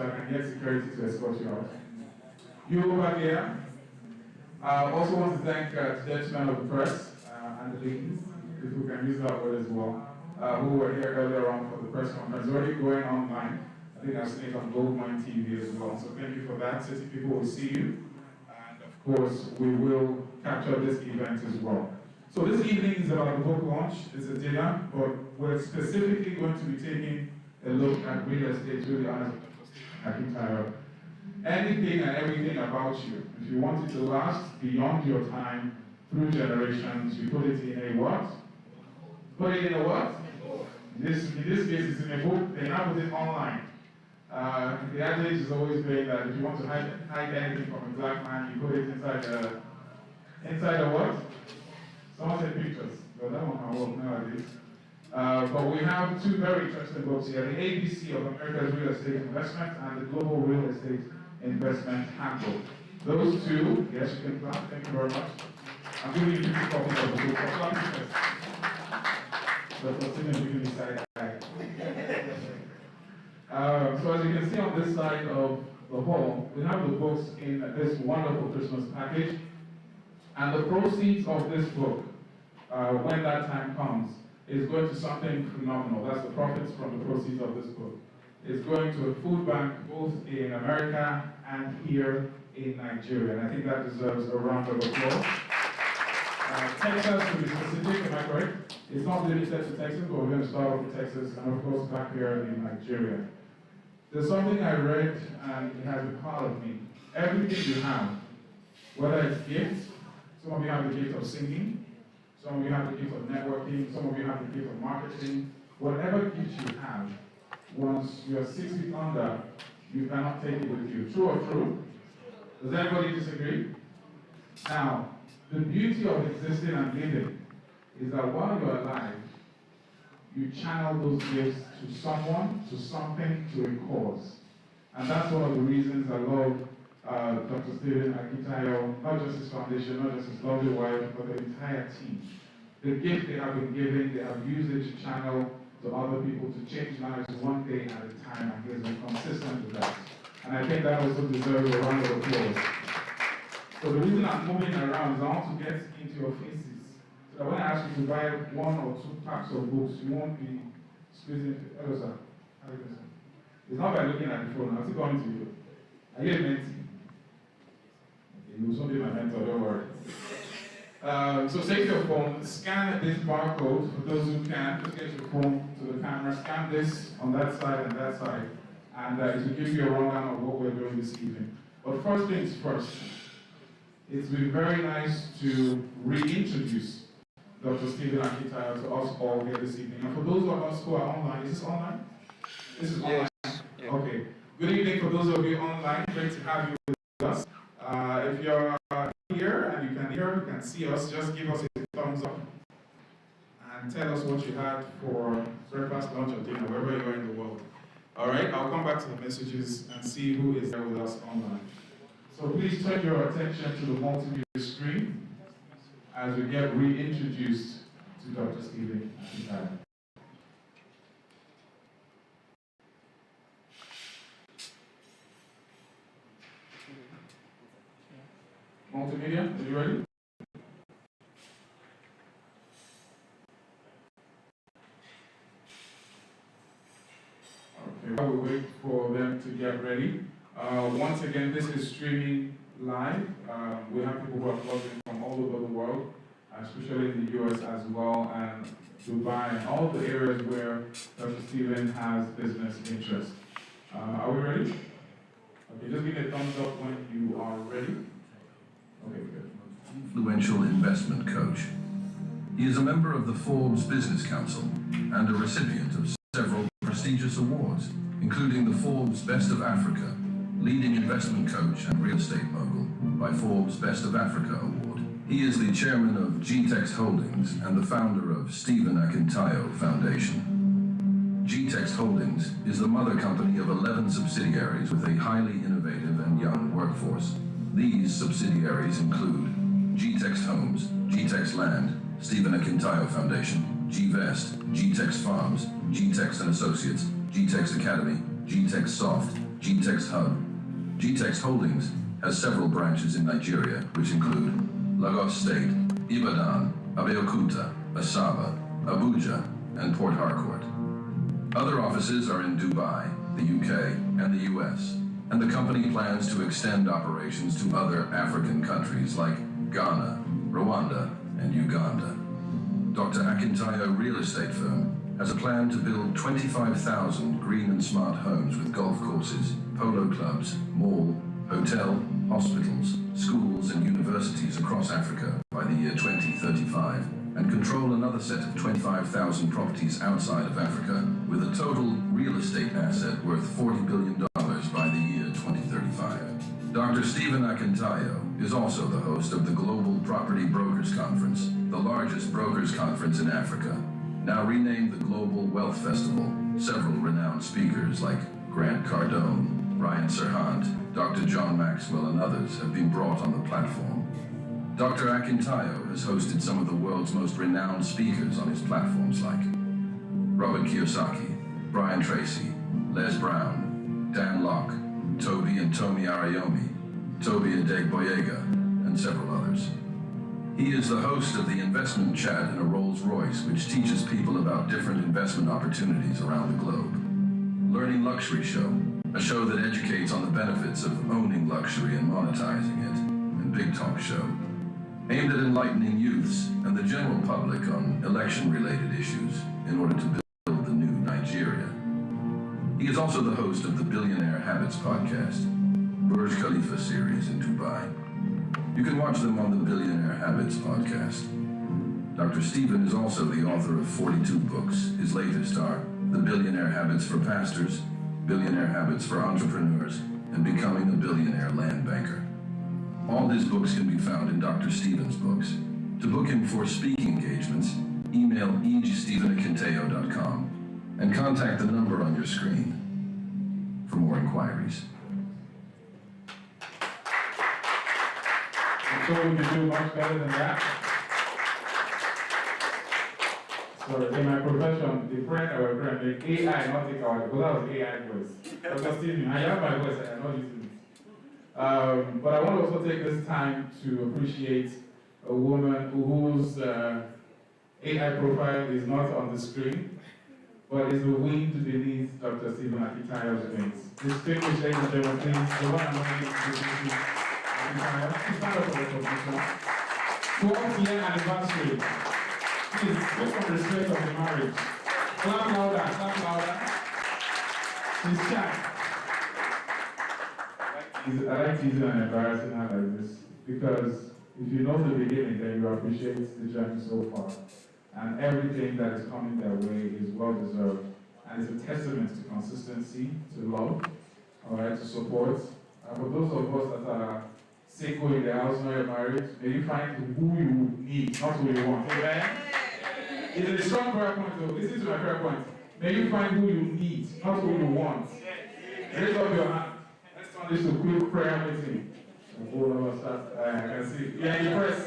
so I can get security to escort you out. You over there. I also want to thank the gentlemen of the press and the ladies, if we can use that word as well, who were here earlier on for the press conference, already going online. I think I've seen it on Goldmine TV as well. So thank you for that. City people will see you. And of course, we will capture this event as well. So this evening is about the book launch. It's a dinner, but we're specifically going to be taking a look at real estate through the eyes of Akintayo. Anything and everything about you. If you want it to last beyond your time, through generations, you put it in a what? Put it in a what? In this case, it's in a book. They now put it online. The adage is always been that if you want to hide anything from a black man, you put it inside a what? Someone said pictures, but that one can work nowadays. But we have two very interesting books here, the ABC of America's Real Estate Investment and the Global Real Estate Investment Handbook. Those two, yes, you can clap, thank you very much. I'm giving you 50 copies of the book. That's giving me side eye. So as you can see on this side of the hall, we have the books in this wonderful Christmas package. And the proceeds of this book, when that time comes, is going to something phenomenal. That's the profits from the proceeds of this book. It's going to a food bank both in America and here in Nigeria. And I think that deserves a round of applause. Texas, to be specific, am I correct? It's not limited to Texas, but we're going to start off with Texas and of course back here in Nigeria. There's something I read and it has been part of me. Everything you have, whether it's gifts, some of you have the gift of singing, some of you have the gift of networking, some of you have the gift of marketing. Whatever gift you have, once you're 6 feet under, you cannot take it with you. True or true? Does anybody disagree? Now, the beauty of existing and living is that while you're alive, you channel those gifts to someone, to something, to a cause. And that's one of the reasons I love Dr. Stephen Akintayo, not just his foundation, not just his lovely wife, but the entire team. The gift they have been given, they have used it to channel to other people to change lives one day at a time, and he has been consistent with that. And I think that also deserves a round of applause. So the reason I'm moving around is I want to get into your faces. So that when I ask you to buy 1 or 2 packs of books, you won't be squeezing. Hello, sir. How are you doing, sir? It's not by looking at the phone. I'm still going to you. Are you a mentee? Okay, you will soon be my mentor, don't worry. So take your phone, scan this barcode for those who can. Just get your phone to the camera, scan this on that side and that side, and it will give you a rundown of what we're doing this evening. But first things first, it's been very nice to reintroduce Dr. Stephen Akintayo to us all here this evening. And for those of us who are online, is this online? This is online? Yes. Yeah. Okay. Good evening for those of you online. Great to have you with us. If you're here and you can see us, just give us a thumbs up and tell us what you had for breakfast, lunch, or dinner, wherever you are in the world. All right, I'll come back to the messages and see who is there with us online. So please turn your attention to the multimedia screen as we get reintroduced to Dr. Stephen Akintayo. Multimedia, are you ready? Okay, while we wait for them to get ready, once again, this is streaming live. We have people who are plugged in from all over the world, especially in the US as well, and Dubai, and all the areas where Dr. Stephen has business interest. Are we ready? Okay, just give me a thumbs up when you are ready. Okay, good. Influential investment coach. He is a member of the Forbes Business Council and a recipient of several prestigious awards, including the Forbes Best of Africa, Leading Investment Coach and Real Estate Mogul by Forbes Best of Africa Award. He is the chairman of GTEX Holdings and the founder of Stephen Akintayo Foundation. GTEX Holdings is the mother company of 11 subsidiaries with a highly innovative and young workforce. These subsidiaries include GTEX Homes, GTEX Land, Stephen Akintayo Foundation, GVest, GTEX Farms, GTEX and Associates, GTEX Academy, GTEX Soft, GTEX hub. GTEX Holdings has several branches in Nigeria, which include Lagos State, Ibadan, Abeokuta, Asaba, Abuja, and Port Harcourt. Other offices are in Dubai, the UK, and the US, and the company plans to extend operations to other African countries like Ghana, Rwanda, and Uganda. Dr. Akintayo Real Estate Firm has a plan to build 25,000 green and smart homes with golf courses, polo clubs, mall, hotel, hospitals, schools, and universities across Africa by the year 2035, and control another set of 25,000 properties outside of Africa with a total real estate asset worth $40 billion by the year 2035. Dr. Stephen Akintayo is also the host of the Global Property Brokers Conference, the largest brokers conference in Africa, now renamed the Global Wealth Festival. Several renowned speakers like Grant Cardone, Ryan Serhant, Dr. John Maxwell, and others have been brought on the platform. Dr. Akintayo has hosted some of the world's most renowned speakers on his platforms like Robert Kiyosaki, Brian Tracy, Les Brown, Dan Locke, Toby and Tomi Arayomi, Toby Adegboyega, and several others. He is the host of the Investment Chat in a Rolls-Royce, which teaches people about different investment opportunities around the globe. Learning Luxury Show, a show that educates on the benefits of owning luxury and monetizing it, and Big Talk Show, aimed at enlightening youths and the general public on election-related issues in order to build the new Nigeria. He is also the host of the Billionaire Habits podcast, Burj Khalifa series in Dubai. You can watch them on the Billionaire Habits podcast. Dr. Stephen is also the author of 42 books. His latest are The Billionaire Habits for Pastors, Billionaire Habits for Entrepreneurs, and Becoming a Billionaire Land Banker. All his books can be found in Dr. Stephen's books. To book him for speaking engagements, email stephen@akintayo.com and contact the number on your screen for more inquiries. I'm sure we can do much better than that. So in my profession, the friend or a friend, the AI, not take our, because that was AI voice. Dr. Stephen, I have my voice, I am not using it. But I want to also take this time to appreciate a woman whose AI profile is not on the screen, but is the wind beneath Dr. Stephen Akintayo's wings. Distinguished ladies and gentlemen, please, the one and only Akintayo. Stand up for recognition. 12th-year anniversary. Please, look for the respect of the marriage. Clap louder, clap louder. She's shy. I like teasing and embarrassing her like this, because if you know the beginning, then you appreciate the journey so far. And everything that is coming their way is well deserved. And it's a testament to consistency, to love, all right, to support. For those of us that are single in the house, not yet married, may you find who you need, not who you want. Amen? It's a strong prayer point, though. Listen to my prayer point. May you find who you need, not who you want. Raise up your hand. Let's turn this to a quick prayer meeting. All of us, I can see. You're in the press.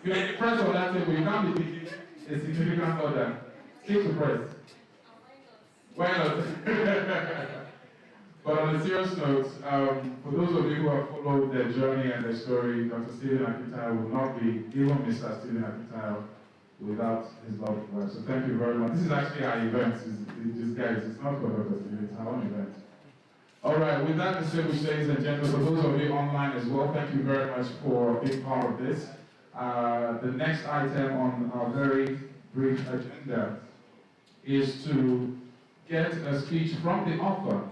You're in the press on that table. You can't be thinking a significant order. Stick to press. Why not? But on a serious note, for those of you who have followed their journey and their story, Dr. Stephen Akintayo would not be even Mr. Stephen Akintayo without his loved wife. So thank you very much. This is actually our event. It's not for Dr. Stephen, it's our own event. All right, with that distinguished ladies and gentlemen, for those of you online as well, thank you very much for being part of this. The next item on our very brief agenda is to get a speech from the author,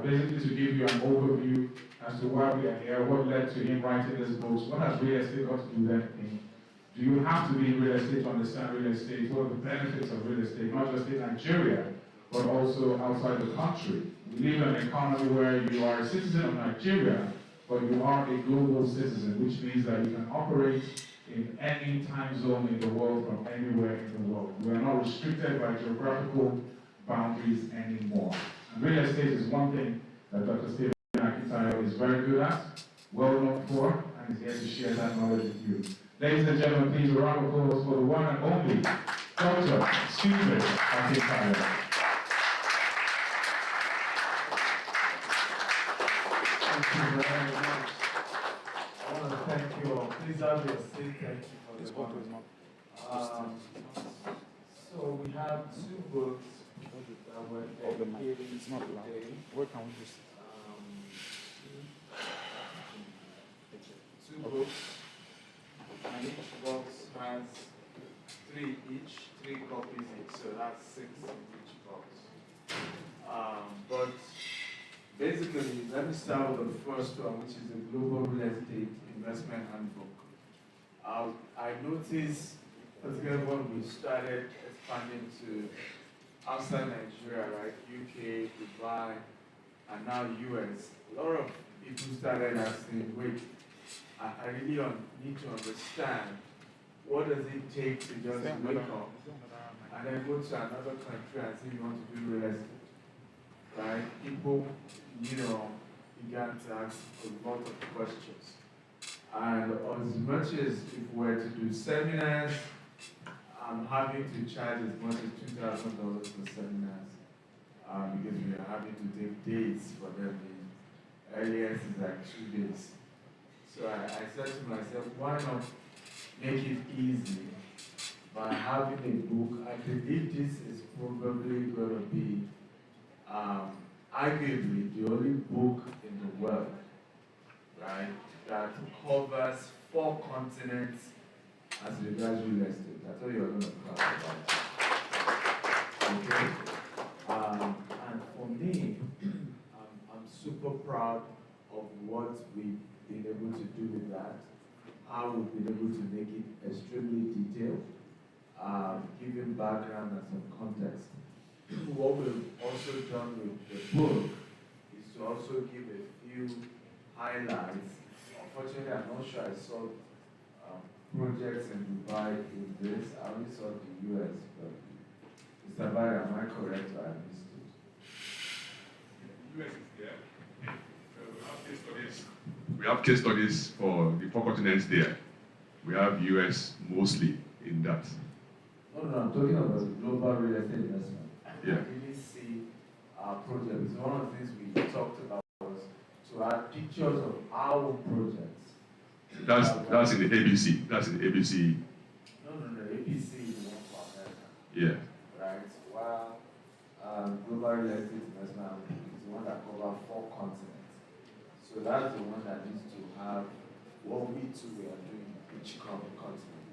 basically to give you an overview as to why we are here, what led to him writing this book, what has real estate got to do with anything. Do you have to be in real estate to understand real estate? What are the benefits of real estate, not just in Nigeria, but also outside the country? We live in an economy where you are a citizen of Nigeria, but you are a global citizen, which means that you can operate in any time zone in the world from anywhere in the world. We are not restricted by geographical boundaries anymore. And real estate is one thing that Dr. Stephen Akintayo is very good at, well known for, and is here to share that knowledge with you. Ladies and gentlemen, please a round of applause for the one and only Dr. Stephen Akintayo. Thank you very much. I want to thank you all. Please have your seat. Thank you for the honor. So we have two books that were dedicated today. Where can we just? Two books, and each box has three copies each, so that's 6 in each box. But basically, let me start with the first one, which is the Global Real Estate Investment Handbook. I noticed, particularly when we started expanding to outside Nigeria, right, UK, Dubai, and now US, a lot of people started asking, wait, I really need to understand what does it take to just wake up and then go to another country and say you want to do real estate, right? People, began to ask a lot of questions. And as much as if we were to do seminars, I'm having to charge as much as $2,000 for seminars because we are having to take days for them. The earliest is like 2 days. So I said to myself, why not make it easy by having a book? I believe this is probably going to be arguably the only book in the world, right, that covers 4 continents as regards real estate. That's what you're going to talk about. Okay? And for me, I'm super proud of what we've been able to do with that, how we've been able to make it extremely detailed, giving background and some context. What we've also done with the book is to also give a few highlights. Unfortunately, I'm not sure I saw projects in Dubai in this. I only saw the US, but Mr. Barry, am I correct or I missed it? US is there. We have case studies for the 4 continents there. We have US mostly in that. No, I'm talking about the global real estate investment. Yeah. I didn't see our projects. One of the things we talked about was to add pictures of our projects. That's in the ABC. That's in the ABC. No, ABC is the one for America. Yeah. Right? While global real estate investment is the one that covers 4 continents. So that's the one that needs to have what we too are doing in each continent.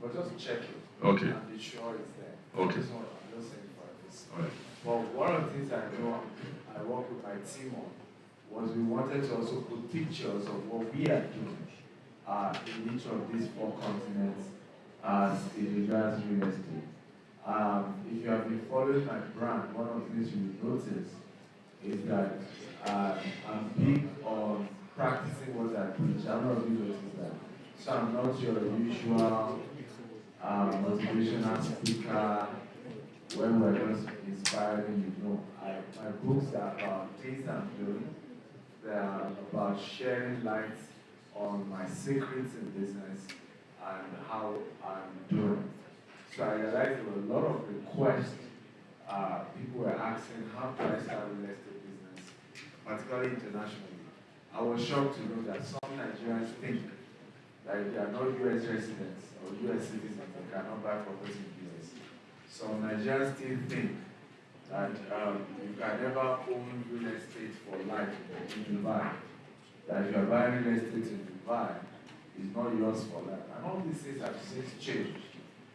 But just check it. Okay. And be sure it's there. Okay. I'm just saying for this. All right. But one of the things I know I worked with my team on was we wanted to also put pictures of what we are doing in each of these 4 continents as it regards real estate. If you have been following my brand, one of the things you will notice is that I'm big on practicing what I preach. I don't know if you notice that. So I'm not your usual motivational speaker when we're just inspiring, my books are about things I'm doing. They are about sharing light on my secrets in business and how I'm doing. So I realized there were a lot of requests. People were asking, how do I start a real estate business, particularly internationally? I was shocked to know that some Nigerians think that if they are not US residents or US citizens, they cannot buy property in US. So Nigerians still think that you can never own real estate for life in Dubai. That if you are buying real estate in Dubai, it's not yours for life. And all these things have since changed.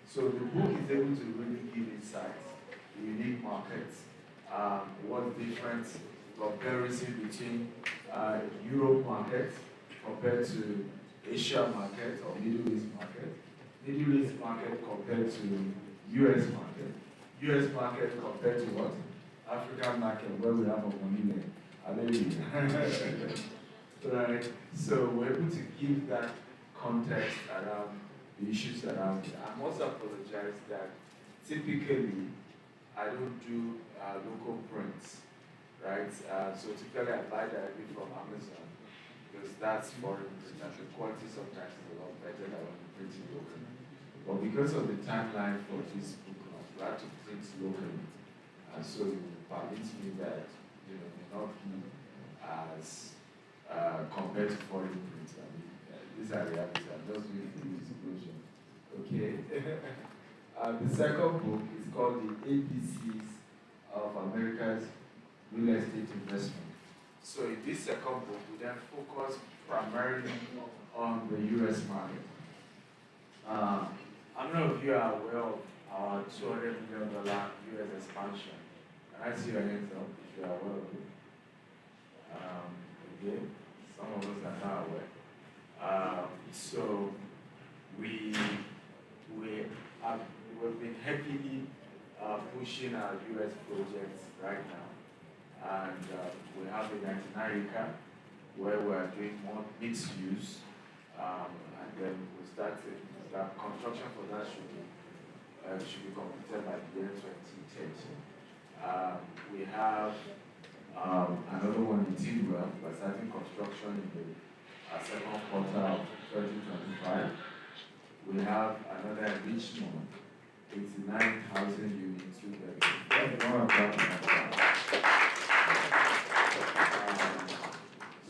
So the book is able to really give insights, the unique markets, what's different, comparison between Europe market compared to Asia market or Middle East market, Middle East market compared to US market, US market compared to what? African market, where we have a money there. Right. So we're able to give that context around the issues around it. I must apologize that typically I don't do local prints, right? So typically I buy directly from Amazon because that's foreign print and the quality sometimes is a lot better than when you print it locally. But because of the timeline for this book launch, we had to print locally. And so it permits me that, may not be as compared to foreign print. I mean, these are realities. I'm just doing the disclosure. Okay. The second book is called The ABCs of America's Real Estate Investment. So in this second book, we then focus primarily on the U.S. market. How many of you are aware of our $200 million U.S. expansion? Can I see your hands up if you are aware of it? Okay, some of us are not aware. So we've been heavily pushing our U.S. projects right now, and we have a 99-acre where we are doing more mixed use, and then we start construction for that should be completed by the year 2030. We have another one in Tidwell. We're starting construction in the second quarter of 2025. We have another in Richmond, 89,000 units.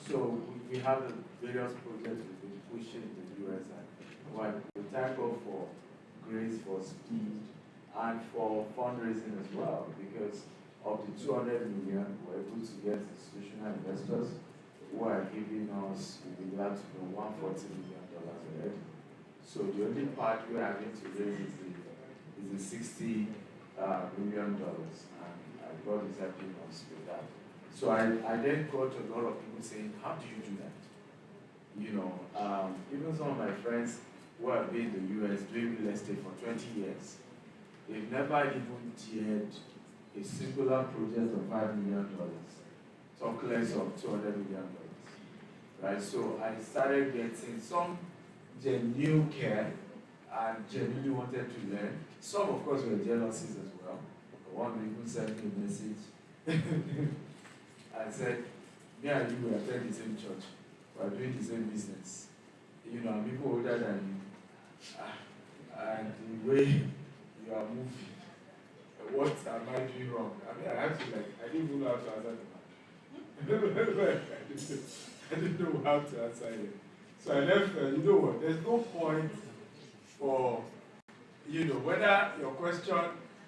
So we have the various projects we've been pushing in the US, and we thank God for grace, for speed, and for fundraising as well, because of the 200 million, we're able to get institutional investors who are giving us, we'll be glad to know, $140 million already. So the only part we're having to raise is the $60 million, and God is helping us with that. So I then got a lot of people saying, how do you do that? You know, even some of my friends who have been in the US doing real estate for 20 years, they've never even tiered a singular project of $5 million, talk less of $200 million, right? So I started getting some genuine care and genuinely wanted to learn. Some, of course, were jealousies as well. One even sent me a message and said, me and you will attend the same church. We are doing the same business. You know, I'm people older than you. And the way you are moving, what am I doing wrong? I mean, I have to I didn't even know how to answer the man. I didn't know how to answer it. So I left, you know what, there's no point for, you know, whether your question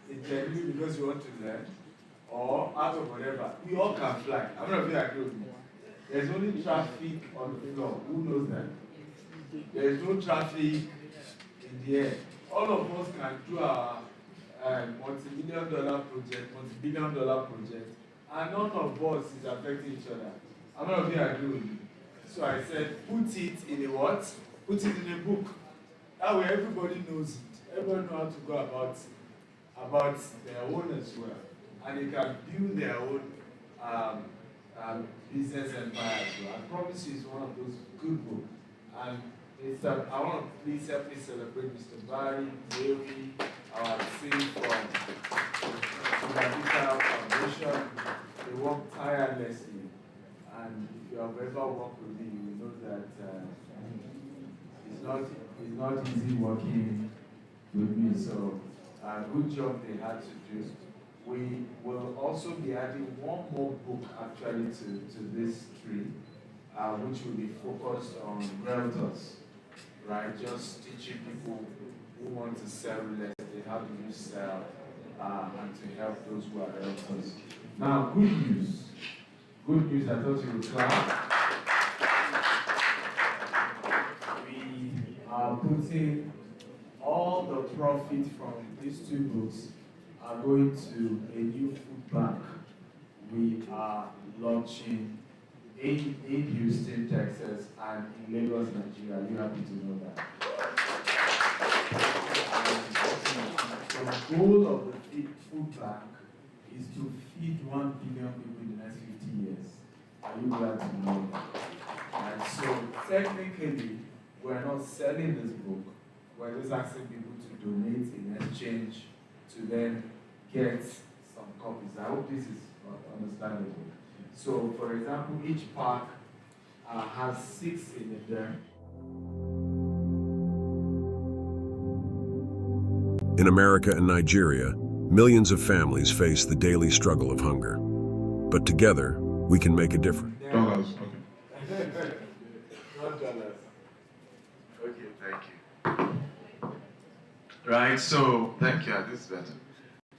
is genuinely because you want to learn or out of whatever, we all can fly. I'm not going to agree with me. There's only traffic on the floor. Who knows that? There's no traffic in the air. All of us can do our multi-million-dollar project, multi-billion-dollar project, and none of us is affecting each other. I'm not going to agree with you. So I said, put it in a what? Put it in a book. That way everybody knows it. Everybody knows how to go about their own as well. And they can build their own business empire as well. I promise you it's one of those good books. And it's, I want to please help me celebrate Mr. Barry, Mary, our team from the Akintayo Foundation. They work tirelessly. And if you have ever worked with me, you know that it's not easy working with me. So, good job they had to do. We will also be adding one more book actually to this tree, which will be focused on realtors, right? Just teaching people who want to sell real estate, how do you sell, and to help those who are realtors. Now, good news. Good news, I thought you would clap. We are putting all the profit from these two books are going to a new food bank we are launching in Houston, Texas, and in Lagos, Nigeria. Are you happy to know that? The goal of the food bank is to feed 1 billion people in the next 50 years. Are you glad to know that? And so technically, we're not selling this book. We're just asking people to donate in exchange to then get some copies. I hope this is understandable. So, for example, each pack has 6 in it there. In America and Nigeria, millions of families face the daily struggle of hunger. But together, we can make a difference. Dollars, okay. Not dollars. Okay, thank you. Right, so thank you. This is better.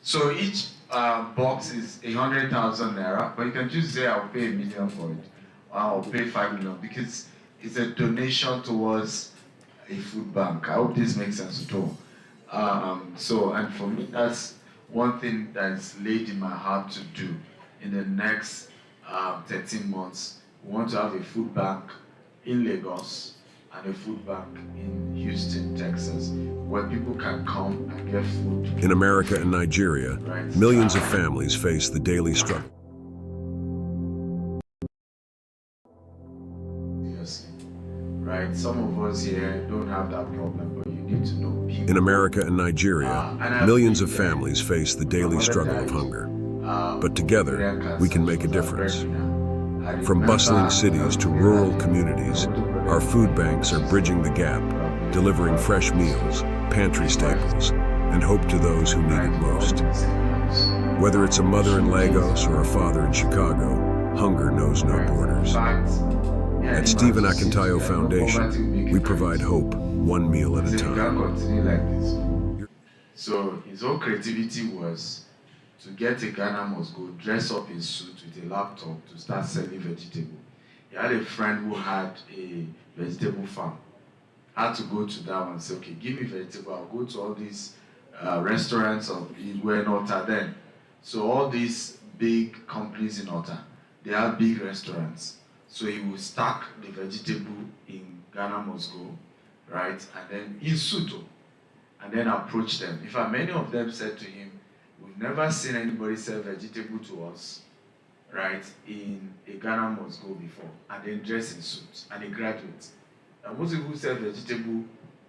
So each box is 100,000 naira, but you can just say I'll pay 1 million for it, or I'll pay 5 million because it's a donation towards a food bank. I hope this makes sense at all. So, and for me, that's one thing that's laid in my heart to do in the next 13 months. We want to have a food bank in Lagos and a food bank in Houston, Texas, where people can come and get food. In America and Nigeria, millions of families face the daily struggle. Right, some of us here don't have that problem, but you need to know people. In America and Nigeria, millions of families face the daily struggle of hunger. But together, we can make a difference. From bustling cities to rural communities, our food banks are bridging the gap, delivering fresh meals, pantry staples, and hope to those who need it most. Whether it's a mother in Lagos or a father in Chicago, hunger knows no borders. At Stephen Akintayo Foundation, we provide hope, one meal at a time. So his whole creativity was to get a Ghana must go dress up in suit with a laptop to start selling vegetable. He had a friend who had a vegetable farm. I had to go to that one and say, okay, give me vegetable. I'll go to all these restaurants were in Ota then. So all these big companies in Ota, they have big restaurants. So he would stack the vegetable in Ghana must go, right? And then in Suto, and then approach them. In fact, many of them said to him, we've never seen anybody sell vegetable to us, right, in a Ghana must go before, and then dress in suits, and a graduate. And most people who sell vegetable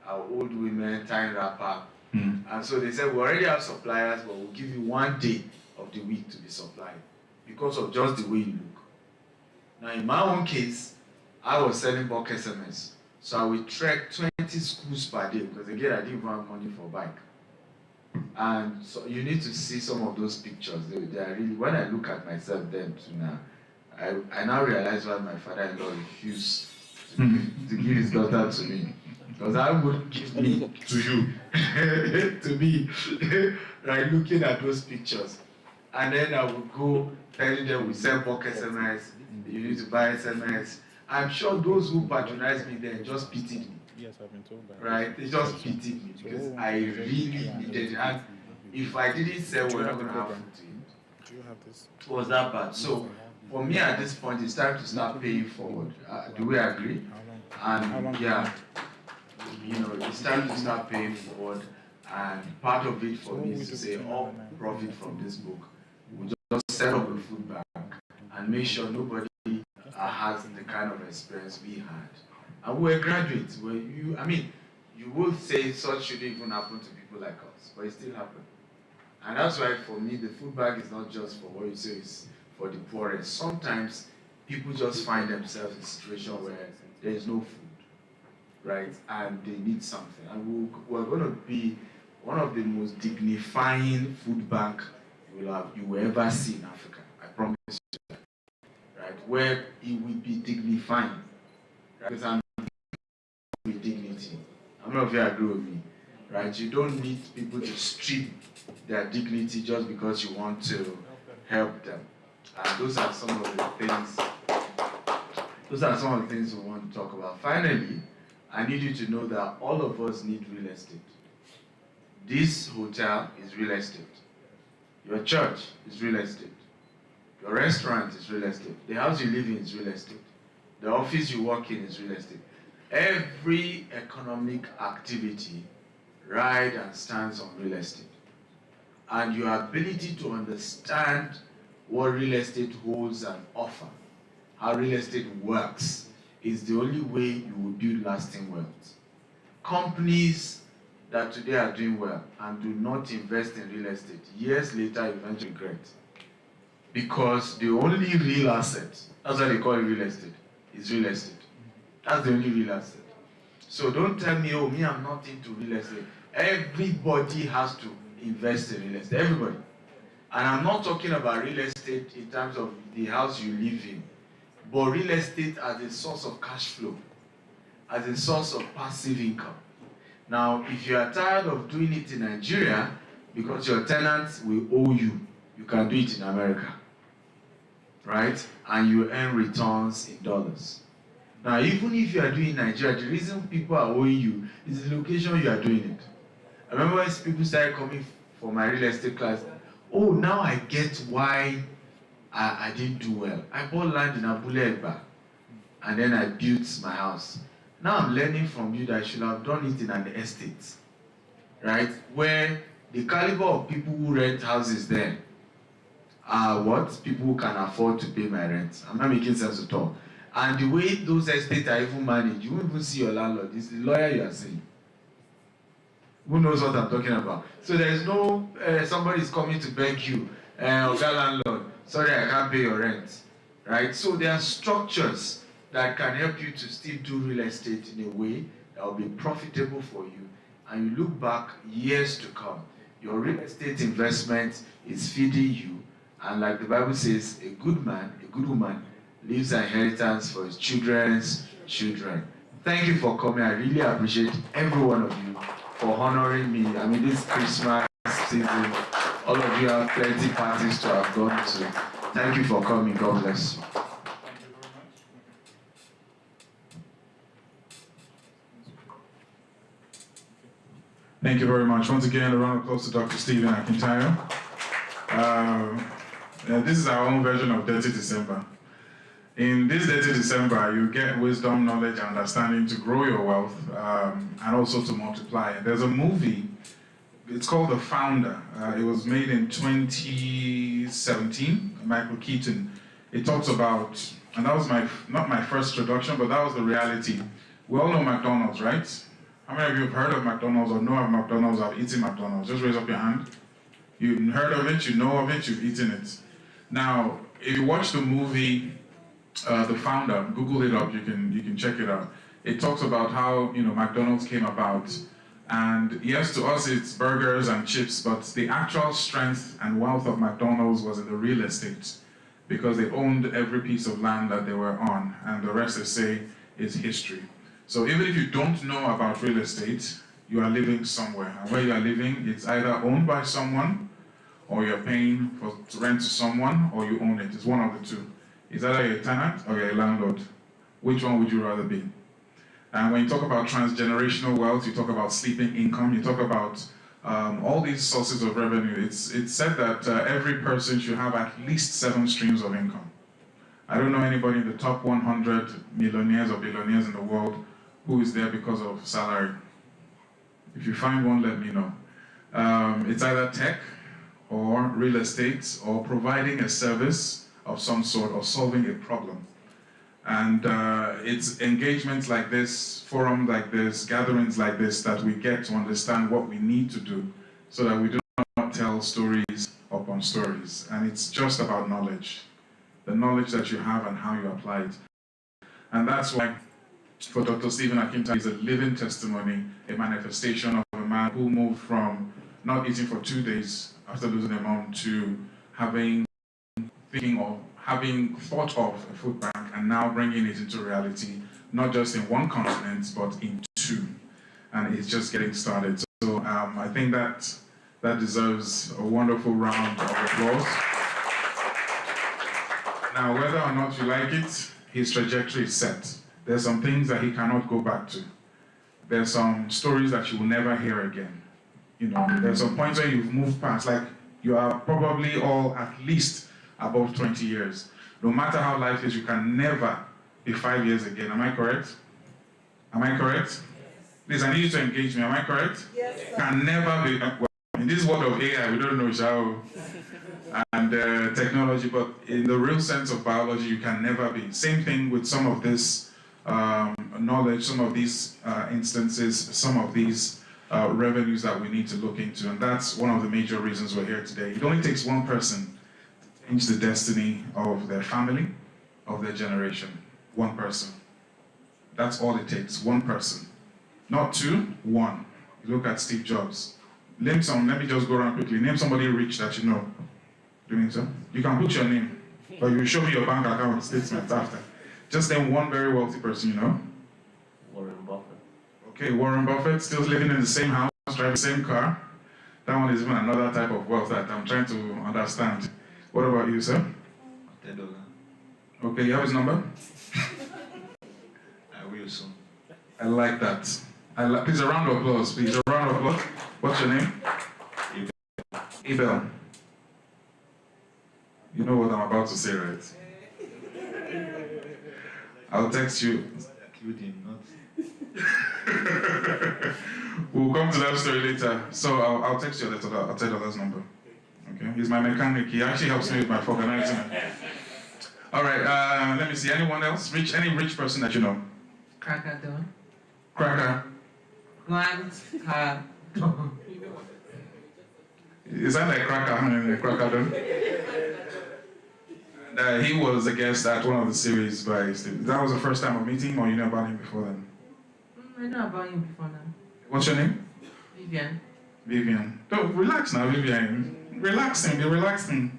are old women tying wrapper. And so they said, we already have suppliers, but we'll give you 1 day of the week to be supplied because of just the way you look. Now, in my own case, I was selling bulk SMS. So I would trek 20 schools per day because, again, I didn't have money for bike. And so you need to see some of those pictures. They are really, when I look at myself then to now, I now realize why my father-in-law refused to give his daughter to me. Because I would give me to you, to me, right, looking at those pictures. And then I would go telling them we sell bulk SMS, you need to buy SMS. I'm sure those who patronized me then just pitied me. Yes, I've been told that. Right? They just pitied me because I really needed it. And if I didn't sell, we're not going to have food to eat. Do you have this? It was that bad. So for me at this point, it's time to start paying forward. Do we agree? And yeah, you know, it's time to start paying forward. And part of it for me is to say all profit from this book, we just set up a food bank and make sure nobody has the kind of experience we had. And we're graduates. You would say such shouldn't even happen to people like us, but it still happened. And that's why for me, the food bank is not just for what you say is for the poorest. Sometimes people just find themselves in a situation where there is no food, right? And they need something. And we're going to be one of the most dignifying food bank you will ever see in Africa. I promise you that. Right? Where it will be dignifying. Right? Because I'm with dignity. How many of you agree with me? Right? You don't need people to strip their dignity just because you want to help them. And those are some of the things. Those are some of the things we want to talk about. Finally, I need you to know that all of us need real estate. This hotel is real estate. Your church is real estate. Your restaurant is real estate. The house you live in is real estate. The office you work in is real estate. Every economic activity rides and stands on real estate. And your ability to understand what real estate holds and offers, how real estate works, is the only way you will build lasting wealth. Companies that today are doing well and do not invest in real estate, years later eventually regret. Because the only real asset, that's why they call it real estate, is real estate. That's the only real asset. So don't tell me, oh, me, I'm not into real estate. Everybody has to invest in real estate, everybody. And I'm not talking about real estate in terms of the house you live in. but real estate as a source of cash flow, as a source of passive income. Now, if you are tired of doing it in Nigeria, because your tenants will owe you, you can do it in America, right? And you earn returns in dollars. Now, even if you are doing Nigeria, the reason people are owing you is the location you are doing it. I remember when people started coming for my real estate class, oh, now I get why I didn't do well. I bought land in Abule Egba, and then I built my house. Now I'm learning from you that I should have done it in an estate, right? Where the caliber of people who rent houses there are what? People who can afford to pay my rent. I'm not making sense at all. And the way those estates are even managed, you won't even see your landlord. It's the lawyer you are seeing. Who knows what I'm talking about? So there is no, somebody is coming to beg you, Oga landlord, sorry, I can't pay your rent, right? So there are structures that can help you to still do real estate in a way that will be profitable for you. And you look back years to come, your real estate investment is feeding you. And like the Bible says, a good man, a good woman, leaves an inheritance for his children's children. Thank you for coming. I really appreciate every one of you for honoring me. I mean, this Christmas season, all of you have plenty parties to have gone to. Thank you for coming. God bless you. Thank you very much. Once again, a round of applause to Dr. Stephen Akintayo. This is our own version of Dirty December. In this Dirty December, you get wisdom, knowledge, and understanding to grow your wealth and also to multiply. There's a movie, it's called The Founder. It was made in 2017, Michael Keaton. It talks about, and that was not my first introduction, but that was the reality. We all know McDonald's, right? How many of you have heard of McDonald's or know of McDonald's or have eaten McDonald's? Just raise up your hand. You've heard of it, you know of it, you've eaten it. Now, if you watch the movie, The Founder, Google it up, you can check it out. It talks about how McDonald's came about. And yes, to us it's burgers and chips, but the actual strength and wealth of McDonald's was in the real estate, because they owned every piece of land that they were on, and the rest, they say, is history. So even if you don't know about real estate, you are living somewhere. And where you are living, it's either owned by someone, or you're paying for rent to someone, or you own it. It's one of the two. It's either you're a tenant or you're a landlord. Which one would you rather be? And when you talk about transgenerational wealth, you talk about sleeping income, you talk about all these sources of revenue. It's said that every person should have at least 7 streams of income. I don't know anybody in the top 100 millionaires or billionaires in the world who is there because of salary. If you find one, let me know. It's either tech or real estate or providing a service of some sort or solving a problem. And it's engagements like this, forums like this, gatherings like this that we get to understand what we need to do so that we do not tell stories upon stories. And it's just about knowledge, the knowledge that you have and how you apply it. And that's why for Dr. Stephen Akintayo is a living testimony, a manifestation of a man who moved from not eating for 2 days after losing a mom to having thought of a food bank and now bringing it into reality, not just in one continent, but in 2. And it's just getting started. So I think that deserves a wonderful round of applause. Now, whether or not you like it, his trajectory is set. There's some things that he cannot go back to. There's some stories that you will never hear again. There's some points where you've moved past, like you are probably all at least above 20 years. No matter how life is, you can never be 5 years again. Am I correct? Am I correct? Please, I need you to engage me. Am I correct? Yes, sir. Can never be. Well, in this world of AI, we don't know how and technology, but in the real sense of biology, you can never be. Same thing with some of this knowledge, some of these instances, some of these revenues that we need to look into. And that's one of the major reasons we're here today. It only takes one person to change the destiny of their family, of their generation. One person. That's all it takes, one person. Not 2, 1. You look at Steve Jobs. Name some, let me just go around quickly. Name somebody rich that you know doing so. You can put your name, but you show me your bank account statement after. Just name one very wealthy person you know. Warren Buffett. Okay, Warren Buffett, still living in the same house, driving the same car. That one is even another type of wealth that I'm trying to understand. What about you, sir? $10. Okay, you have his number? I will soon. I like that. Please, a round of applause, please. A round of applause. What's your name? Abel. You know what I'm about to say, right? I'll text you. You did not. We'll come to that story later. So I'll text you a letter. I'll tell you that's number. Okay? He's my mechanic. He actually helps me with my organizing. All right. Let me see. Anyone else? Any rich person that you know? Cracker done. Cracker. Grant her done. Is that like Cracker? Cracker done? He was a guest at one of the series by Steve. That was the first time of meeting him, or you know about him before then? I know about him before now. What's your name? Vivian. Vivian. Don't relax now, Vivian. Relaxing, be relaxing.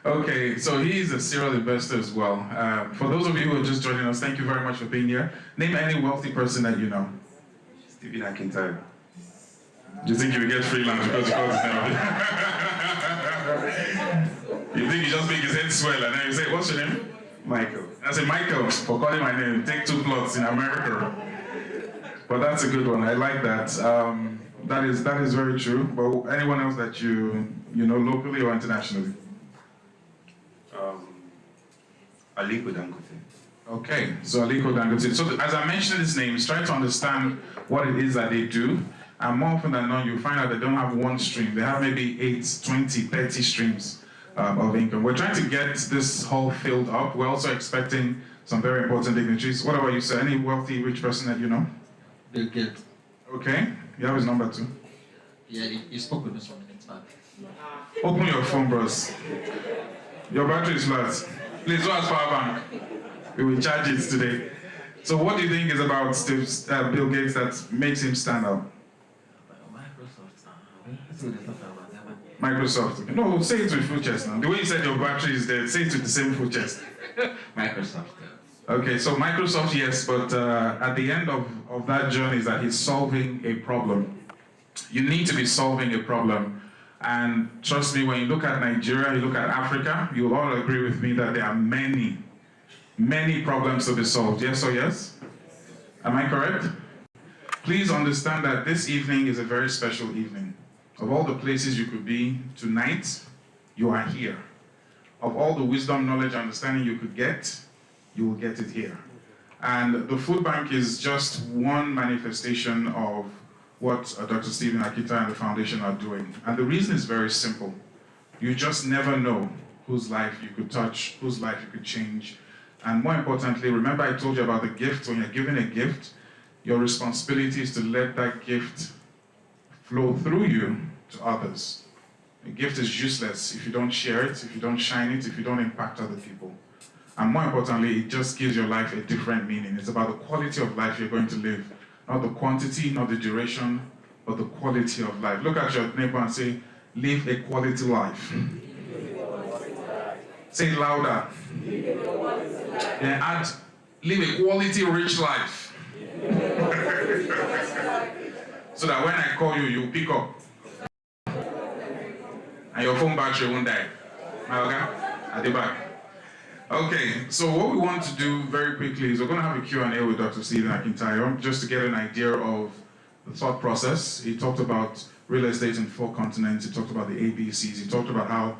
Okay, so he's a serial investor as well. For those of you who are just joining us, thank you very much for being here. Name any wealthy person that you know. Stephen Akintayo. Do you think you will get free lunch because you called his name? You think you just make his head swell and then you say, what's your name? Michael. I say, Michael, for calling my name, take 2 plots in America. But that's a good one, I like that. That is very true. But anyone else that you know locally or internationally? Aliko Dangote. Okay, so Aliko Dangote. So as I mentioned his names, try to understand what it is that they do. And more often than not, you find out they don't have one stream. They have maybe 8, 20, 30 streams of income. We're trying to get this hall filled up. We're also expecting some very important dignitaries. What about you, sir? Any wealthy, rich person that you know? Bill Gates. Okay, you have his number too. Yeah, he spoke with me some minutes back. Open your phone, bros. Your battery is flat. Please don't ask power bank. We will charge it today. So what do you think is about Bill Gates that makes him stand out? Microsoft. No, say it with full chest now. The way you said your battery is there, say it with the same full chest. Microsoft. Okay, so Microsoft, yes, but at the end of that journey is that he's solving a problem. You need to be solving a problem. And trust me, when you look at Nigeria, you look at Africa, you'll all agree with me that there are many, many problems to be solved. Yes or yes? Am I correct? Please understand that this evening is a very special evening. Of all the places you could be tonight, you are here. Of all the wisdom, knowledge, understanding you could get, you will get it here. And the food bank is just one manifestation of what Dr. Stephen Akintayo and the foundation are doing. And the reason is very simple. You just never know whose life you could touch, whose life you could change. And more importantly, remember I told you about the gift. When you're given a gift, your responsibility is to let that gift flow through you to others. A gift is useless if you don't share it, if you don't shine it, if you don't impact other people. And more importantly, it just gives your life a different meaning. It's about the quality of life you're going to live. Not the quantity, not the duration, but the quality of life. Look at your neighbor and say, live a quality life. Say it louder. Then add, live a quality rich life. So that when I call you, you pick up. And your phone battery won't die. Okay? At the back. Okay, so what we want to do very quickly is we're going to have a Q&A with Dr. Stephen Akintayo, just to get an idea of the thought process. He talked about real estate in 4 continents. He talked about the ABCs. He talked about how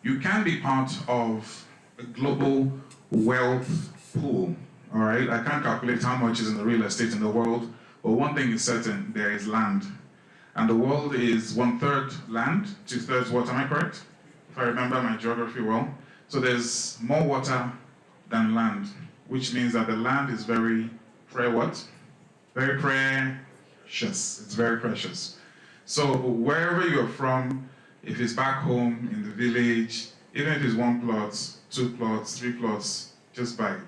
you can be part of a global wealth pool, all right? I can't calculate how much is in the real estate in the world, but one thing is certain, there is land. And the world is 1/3 land, 2/3 water, am I correct? If I remember my geography well. So there's more water than land, which means that the land is very Very precious. It's very precious. So wherever you're from, if it's back home in the village, even if it's 1 plot, 2 plots, 3 plots, just buy it.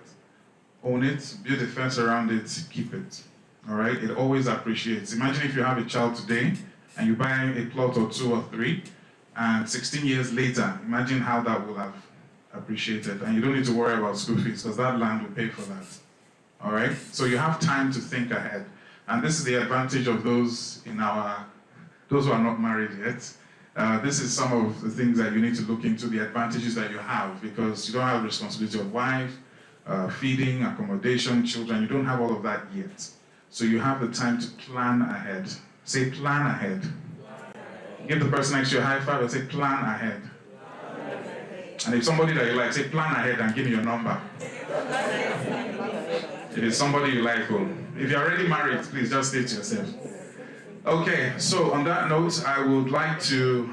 Own it, build a fence around it, keep it. All right? It always appreciates. Imagine if you have a child today and you buy a plot or 2 or 3, and 16 years later, imagine how that will have appreciated. And you don't need to worry about school fees because that land will pay for that. All right? So you have time to think ahead. And this is the advantage of those who are not married yet. This is some of the things that you need to look into, the advantages that you have, because you don't have the responsibility of wife, feeding, accommodation, children. You don't have all of that yet. So you have the time to plan ahead. Say, plan ahead. Give the person next to you a high five and say, plan ahead. And if somebody that you like, say, plan ahead and give me your number. If it's somebody you like, if you're already married, please just stay to yourself. Okay, so on that note, I would like to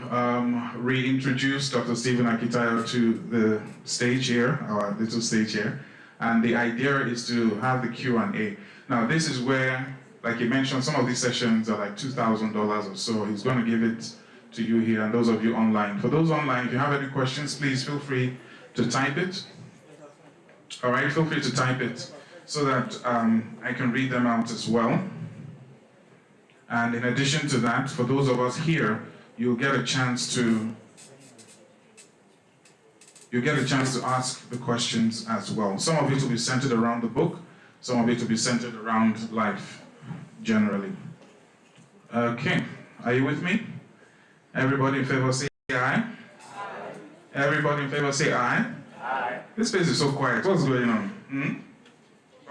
reintroduce Dr. Stephen Akintayo to the stage here, our little stage here. And the idea is to have the Q&A. Now, this is where, like you mentioned, some of these sessions are like $2,000 or so. He's going to give it to you here, and those of you online. For those online, if you have any questions, please feel free to type it. All right, feel free to type it so that I can read them out as well. And in addition to that, for those of us here, you'll get a chance to ask the questions as well. Some of it will be centered around the book, some of it will be centered around life generally. Okay, are you with me? Everybody in favor say aye. Aye. Everybody in favor say aye. Aye. This place is so quiet. What's going on?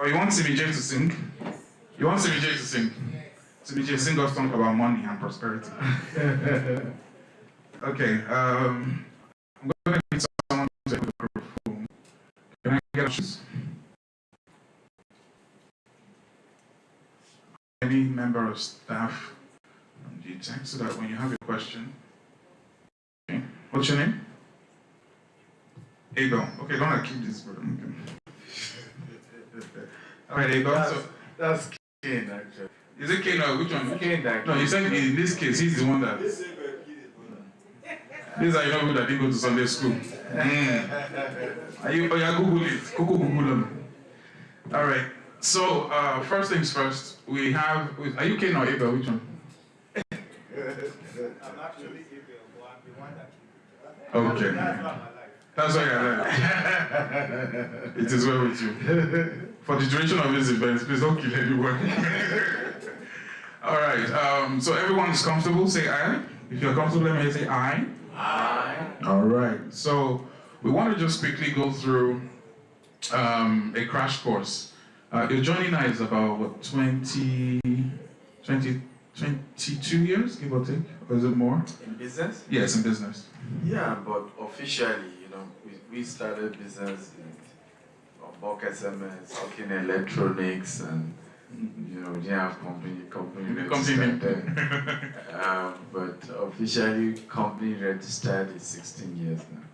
Oh, you want CBJ to sing? Yes. You want CBJ to sing? Yes. CBJ, sing us song about money and prosperity. Okay, I'm going to need someone to take the microphone. Can I get a shoes? Any member of staff on GTech, so that when you have a question. Okay. What's your name? Abel. Okay, don't keep this for them. Okay. All right, Abel. That's Kane, actually. Is it Kane or which one? Kane, No, you said in this case, he's the one that. These are you know that didn't go to Sunday school. Are you Google it? Google them. All right. So first things first, we have. Are you Kane or Abel? Which one? I'm actually Abel, but I'm the one that. Okay. That's why you're alive. It is well with you. For the duration of this event, please don't kill anyone. All right. So everyone is comfortable. Say aye. If you're comfortable, let me say aye. Aye. All right. So we want to just quickly go through a crash course. Your journey now is about what, 22 years, give or take, or is it more? In business? Yes, in business. Yeah, but officially, we started business in bulk SMS, talking electronics, and we didn't have company registered. But officially, company registered is 16 years now.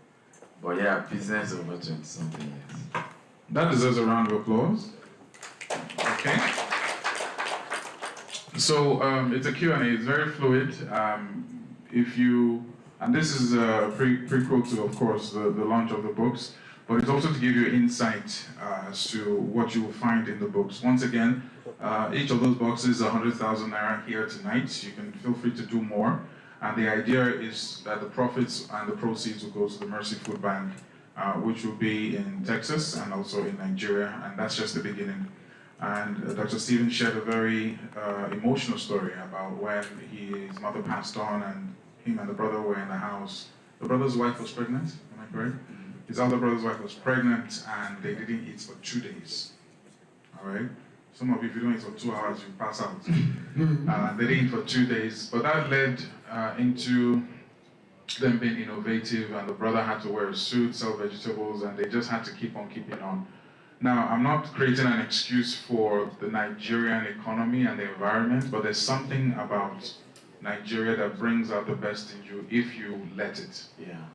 But yeah, business over 20-something years. That deserves a round of applause. Okay. So it's a Q&A. It's very fluid. And this is a prequel to, of course, the launch of the books, but it's also to give you insight as to what you will find in the books. Once again, each of those boxes is 100,000 naira here tonight. You can feel free to do more. And the idea is that the profits and the proceeds will go to the Mercy Food Bank, which will be in Texas and also in Nigeria, and that's just the beginning. And Dr. Stephen shared a very emotional story about when his mother passed on and him and the brother were in the house. The brother's wife was pregnant, am I correct? His other brother's wife was pregnant and they didn't eat for 2 days. All right? Some of you, if you don't eat for 2 hours, you pass out. They didn't eat for 2 days, but that led into them being innovative, and the brother had to wear a suit, sell vegetables, and they just had to keep on keeping on. Now, I'm not creating an excuse for the Nigerian economy and the environment, but there's something about Nigeria that brings out the best in you if you let it. Yeah.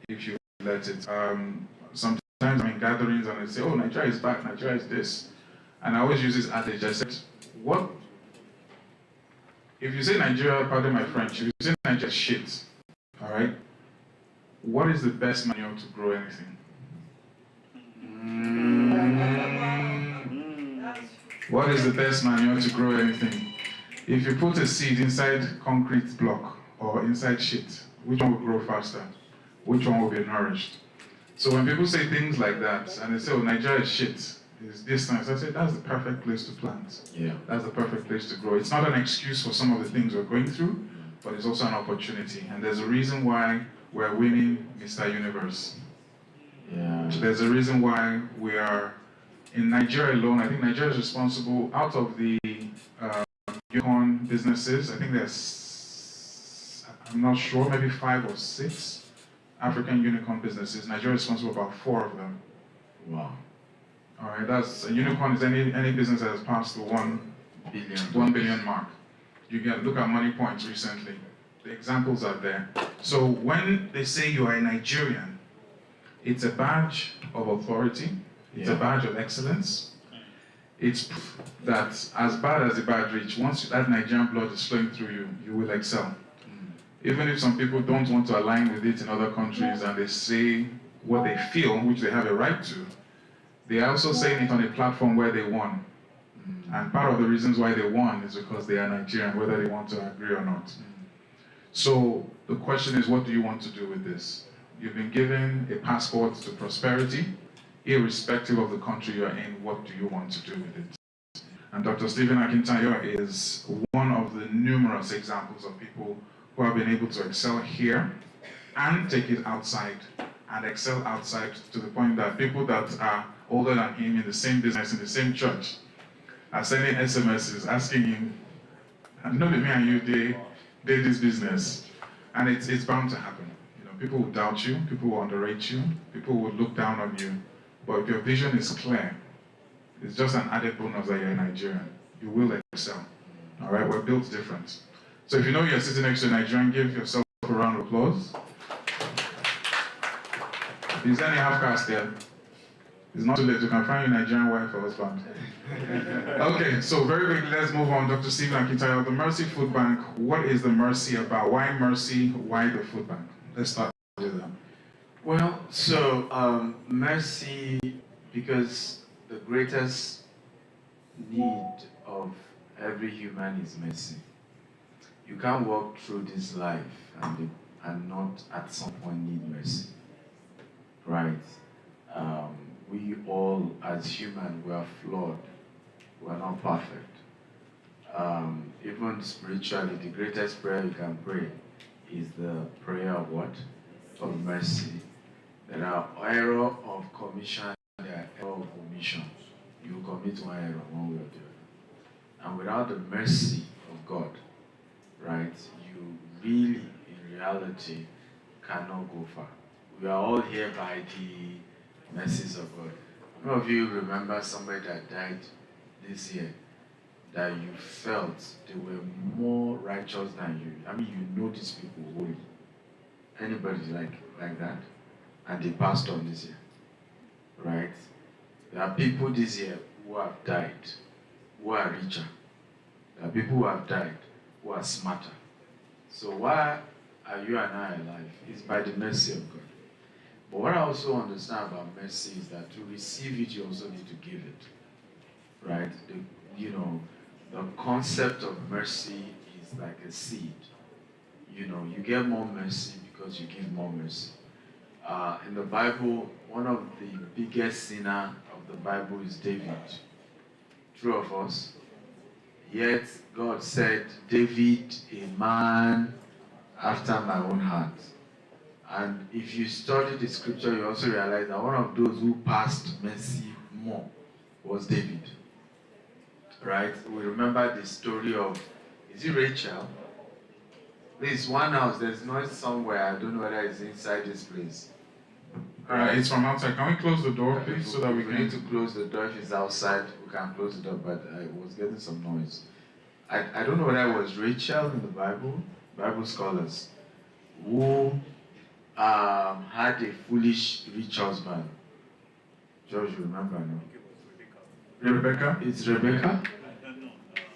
If you let it. Sometimes I'm in gatherings and they say, oh, Nigeria is back, Nigeria is this. And I always use this adage. I said, what? If you say Nigeria, pardon my French, if you say Nigeria is shit, all right, what is the best manual to grow anything? What is the best manual to grow anything? If you put a seed inside concrete block or inside shit, which one will grow faster? Which one will be nourished? So when people say things like that, and they say, oh, Nigeria is shit, it's distance, I say, that's the perfect place to plant. Yeah. That's the perfect place to grow. It's not an excuse for some of the things we're going through, but it's also an opportunity. And there's a reason why we're winning Mr. Universe. Yeah. There's a reason why we are, in Nigeria alone, I think Nigeria is responsible, out of the unicorn businesses, I think there's, I'm not sure, maybe 5 or 6 African unicorn businesses. Nigeria is responsible for about 4 of them. Wow. All right, that's, a unicorn is any business that has passed the 1 billion mark. You can look at Money Points recently. The examples are there. So when they say you are a Nigerian, it's a badge of authority. It's a badge of excellence. It's proof that as bad as the bad rich, once that Nigerian blood is flowing through you, you will excel. Even if some people don't want to align with it in other countries and they say what they feel, which they have a right to, they are also saying it on a platform where they won. And part of the reasons why they won is because they are Nigerian, whether they want to agree or not. So the question is, what do you want to do with this? You've been given a passport to prosperity. Irrespective of the country you're in, what do you want to do with it? And Dr. Stephen Akintayo is one of the numerous examples of people who have been able to excel here and take it outside, and excel outside to the point that people that are older than him in the same business, in the same church, are sending SMSs asking him, no, me and you, they this business. And it's bound to happen. You know, people will doubt you, people will underrate you, people will look down on you. But if your vision is clear, it's just an added bonus that you're a Nigerian. You will excel. All right, we're built different. So if you know you're sitting next to a Nigerian, give yourself a round of applause. Is there any half-caste there? It's not too late. You can find your Nigerian wife or husband. Okay, so very quickly, let's move on. Dr. Stephen Akintayo, the Mercy Food Bank. What is the Mercy about? Why Mercy? Why the food bank? Let's start with that. Well, so mercy, because the greatest need of every human is mercy. You can't walk through this life and not at some point need mercy, right? We all, as humans, we are flawed. We are not perfect. Even spiritually, the greatest prayer you can pray is the prayer of what? Of mercy. There are error of commission, there are error of omission. You commit one error, one way or the other. And without the mercy of God, right, you really, in reality, cannot go far. We are all here by the mercies of God. How many of you remember somebody that died this year that you felt they were more righteous than you? I mean, you know these people holy. Anybody like that? And they passed on this year, right? There are people this year who have died, who are richer. There are people who have died, who are smarter. So why are you and I alive? It's by the mercy of God. But what I also understand about mercy is that to receive it, you also need to give it, right? The concept of mercy is like a seed. You know, you get more mercy because you give more mercy. In the Bible, one of the biggest sinners of the Bible is David. True of us. Yet God said, David, a man after my own heart. And if you study the scripture, you also realize that one of those who passed mercy more was David. Right? We remember the story of, is it Rachel? There's one house, there's noise somewhere, I don't know whether it's inside this place. It's from outside. Can we close the door, please, so that we need can... to close the door. If it's outside, we can close the door, but I was getting some noise. I don't know whether it was Rachel in the Bible scholars, who had a foolish rich husband. George, you remember, no? Rebecca? It's Rebecca?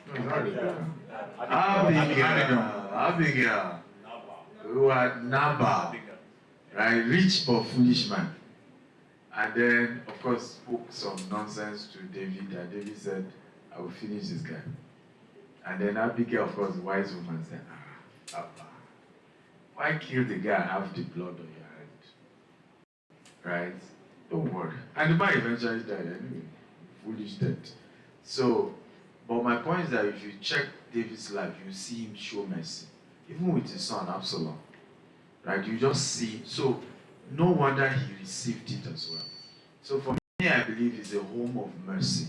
No, it's not Rebecca. Abigail. Who had Nabal. Right, rich but foolish man. And then, of course, spoke some nonsense to David, and David said, I will finish this guy. And then Abigail, of course, the wise woman said, Papa, why kill the guy and have the blood on your hand? right? Don't worry. And the man eventually died anyway. Foolish death. So, but my point is that if you check David's life, you see him show mercy. Even with his son Absalom, right? You just see, so no wonder he received it as well. So for me, I believe it's a home of mercy.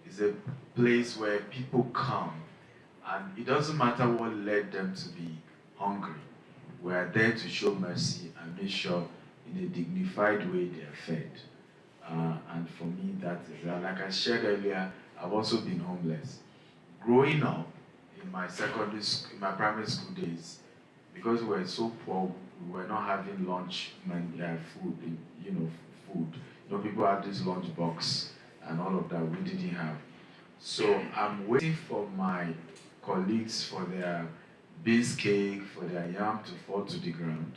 It's a place where people come, and it doesn't matter what led them to be hungry. We are there to show mercy and make sure in a dignified way they are fed. And for me, that is, like I shared earlier, I've also been homeless. Growing up in my primary school days, because we were so poor, we were not having lunch, food, food. People had this lunch box and all of that we didn't have. So I'm waiting for my colleagues for their beans cake, for their yam to fall to the ground.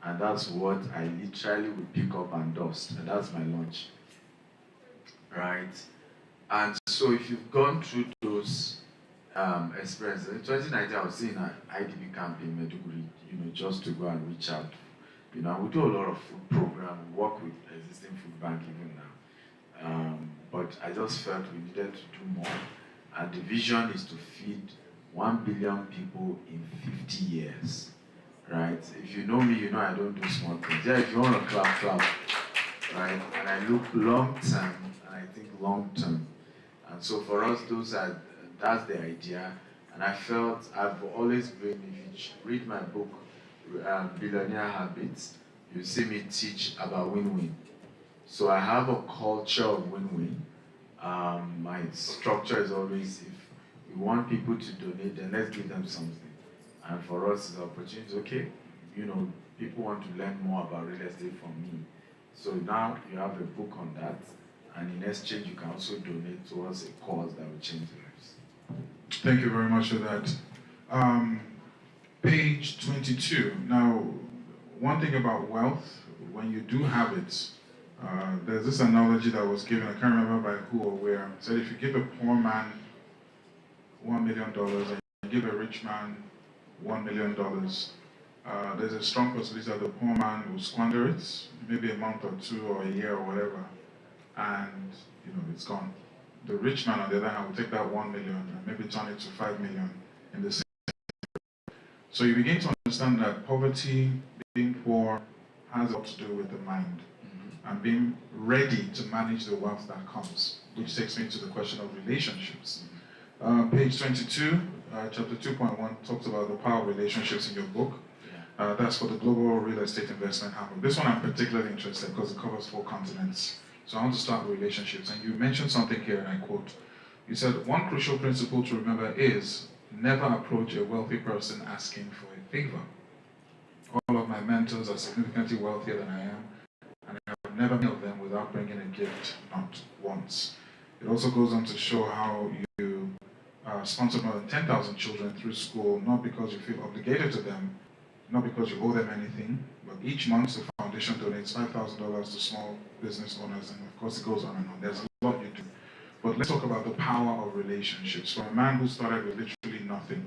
And that's what I literally would pick up and dust. And that's my lunch. Right? And so if you've gone through those experiences, in 2019 I was in an IDP camp in Maiduguri, just to go and reach out. We do a lot of food program, we work with existing food bank even now. But I just felt we needed to do more. And the vision is to feed 1 billion people in 50 years. Right? If you know me, you know I don't do small things. Yeah, if you want to clap, right? And I look long term, and I think long term. And so for us, that's the idea. And I felt I've always been, if you read my book, Billionaire Habits, you see me teach about win-win. So I have a culture of win-win. My structure is always, if we want people to donate, then let's give them something. And for us, it's an opportunity, okay, people want to learn more about real estate from me. So now you have a book on that, and in exchange, you can also donate towards a cause that will change lives. Thank you very much for that. Page 22. Now, one thing about wealth, when you do have it, there's this analogy that was given, I can't remember by who or where. It said if you give a poor man $1 million and you give a rich man $1 million, there's a strong possibility that the poor man will squander it, maybe a month or two or a year or whatever, and it's gone. The rich man, on the other hand, will take that 1 million and maybe turn it to 5 million in the same. So you begin to understand that poverty, being poor, has a lot to do with the mind and being ready to manage the wealth that comes, which takes me to the question of relationships. Page 22, chapter 2.1 talks about the power of relationships in your book. That's for the Global Real Estate Investment Handbook. This one I'm particularly interested because it covers 4 continents. So I want to start with relationships. And you mentioned something here, and I quote. You said, one crucial principle to remember is never approach a wealthy person asking for a favor. All of my mentors are significantly wealthier than I am, and I have never met them without bringing a gift, not once. It also goes on to show how you sponsor more than 10,000 children through school, not because you feel obligated to them, not because you owe them anything, but each month the foundation donates $5,000 to small business owners, and of course it goes on and on. There's a lot you do. But let's talk about the power of relationships. For a man who started with literally nothing,